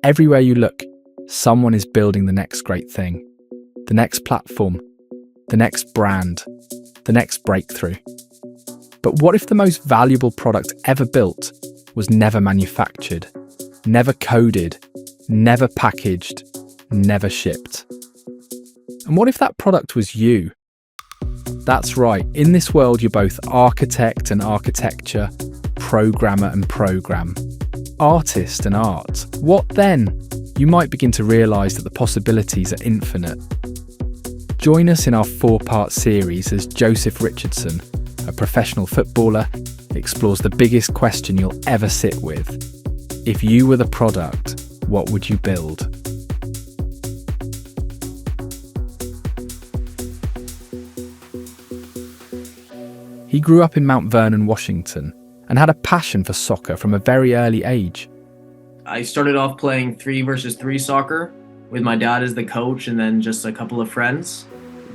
Everywhere you look, someone is building the next great thing, the next platform, the next brand, the next breakthrough. But what if the most valuable product ever built was never manufactured, never coded, never packaged, never shipped? And what if that product was you? That's right, in this world you're both architect and architecture, programmer and program, artist and art. What then? You might begin to realise that the possibilities are infinite. Join us in our 4-part series as Joseph Richardson, a professional footballer, explores the biggest question you'll ever sit with. If you were the product, what would you build? He grew up in Mount Vernon, Washington, and had a passion for soccer from a very early age. I started off playing 3-versus-3 soccer with my dad as the coach and then just a couple of friends.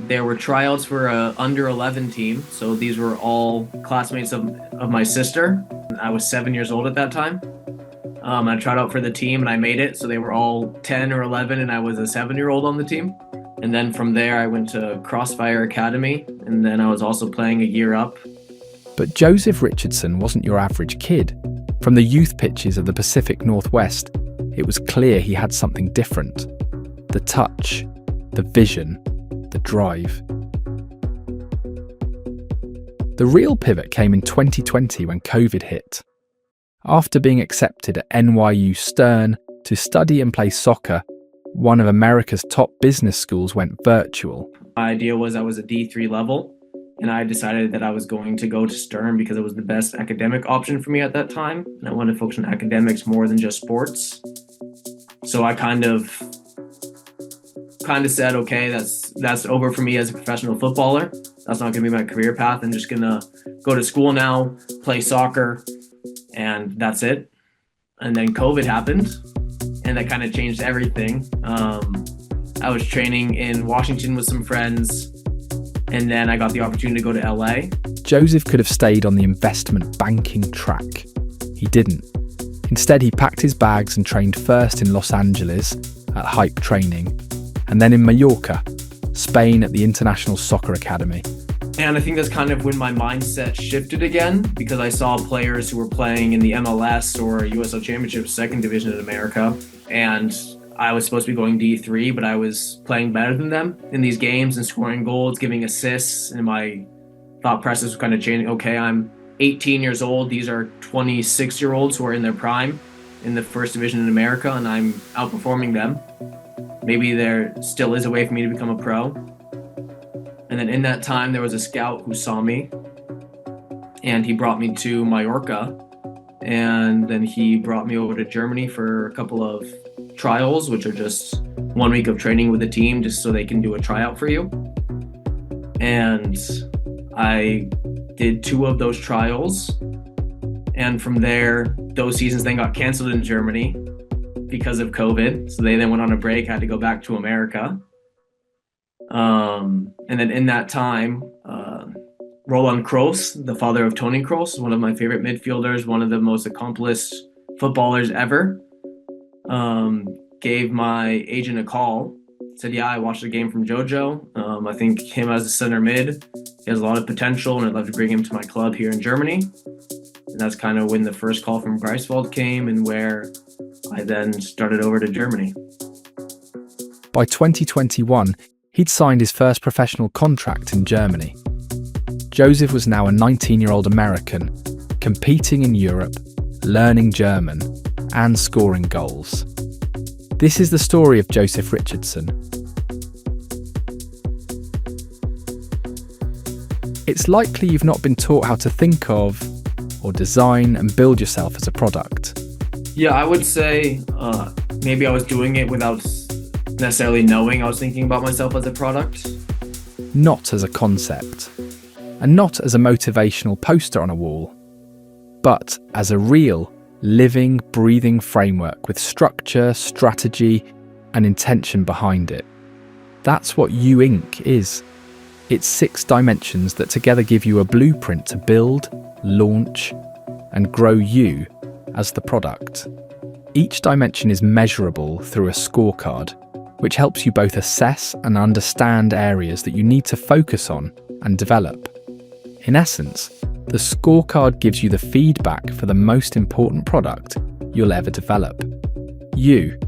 There were tryouts for a under 11 team, so these were all classmates of my sister. I was 7 years old at that time. I tried out for the team and I made it, so they were all 10 or 11 and I was a 7-year-old on the team. And then from there I went to Crossfire Academy, and then I was also playing a year up. But Joseph Richardson wasn't your average kid. From the youth pitches of the Pacific Northwest, it was clear he had something different. The touch, the vision, the drive. The real pivot came in 2020 when COVID hit. After being accepted at NYU Stern to study and play soccer, one of America's top business schools went virtual. My idea was I was a D3 level, and I decided that I was going to go to Stern because it was the best academic option for me at that time. And I wanted to focus on academics more than just sports. So I kind of said, okay, that's over for me as a professional footballer. That's not going to be my career path. I'm just going to go to school now, play soccer, and that's it. And then COVID happened, and that kind of changed everything. I was training in Washington with some friends, and then I got the opportunity to go to LA. Joseph could have stayed on the investment banking track. He didn't. Instead, he packed his bags and trained first in Los Angeles at Hype Training, and then in Mallorca, Spain at the International Soccer Academy. And I think that's kind of when my mindset shifted again, because I saw players who were playing in the MLS or USL Championship, second division in America, and I was supposed to be going D3, but I was playing better than them in these games and scoring goals, giving assists, and my thought process was kind of changing. Okay, I'm 18 years old. These are 26-year-olds who are in their prime in the first division in America, and I'm outperforming them. Maybe there still is a way for me to become a pro. And then in that time, there was a scout who saw me, and he brought me to Mallorca, and then he brought me over to Germany for a couple of trials, which are just 1 week of training with the team just so they can do a tryout for you. And I did 2 of those trials, and from there, those seasons then got canceled in Germany because of COVID. So they then went on a break, had to go back to America. And then in that time, Roland Kroos, the father of Toni Kroos, one of my favorite midfielders, one of the most accomplished footballers ever, gave my agent a call. Said, yeah, I watched the game from Jojo. I think him as a center mid, he has a lot of potential, and I'd love to bring him to my club here in Germany. And that's kind of when the first call from Greifswald came, and where I then started over to Germany. By 2021, he'd signed his first professional contract in Germany. Joseph was now a 19-year-old American, competing in Europe, learning German, and scoring goals. This is the story of Joseph Richardson. It's likely you've not been taught how to think of, or design and build yourself as a product. Yeah, I would say maybe I was doing it without necessarily knowing I was thinking about myself as a product. Not as a concept, and not as a motivational poster on a wall, but as a real, living, breathing framework with structure, strategy, and intention behind it. That's what You Inc. is. It's 6 dimensions that together give you a blueprint to build, launch, and grow you as the product. Each dimension is measurable through a scorecard, which helps you both assess and understand areas that you need to focus on and develop. In essence, the scorecard gives you the feedback for the most important product you'll ever develop. You,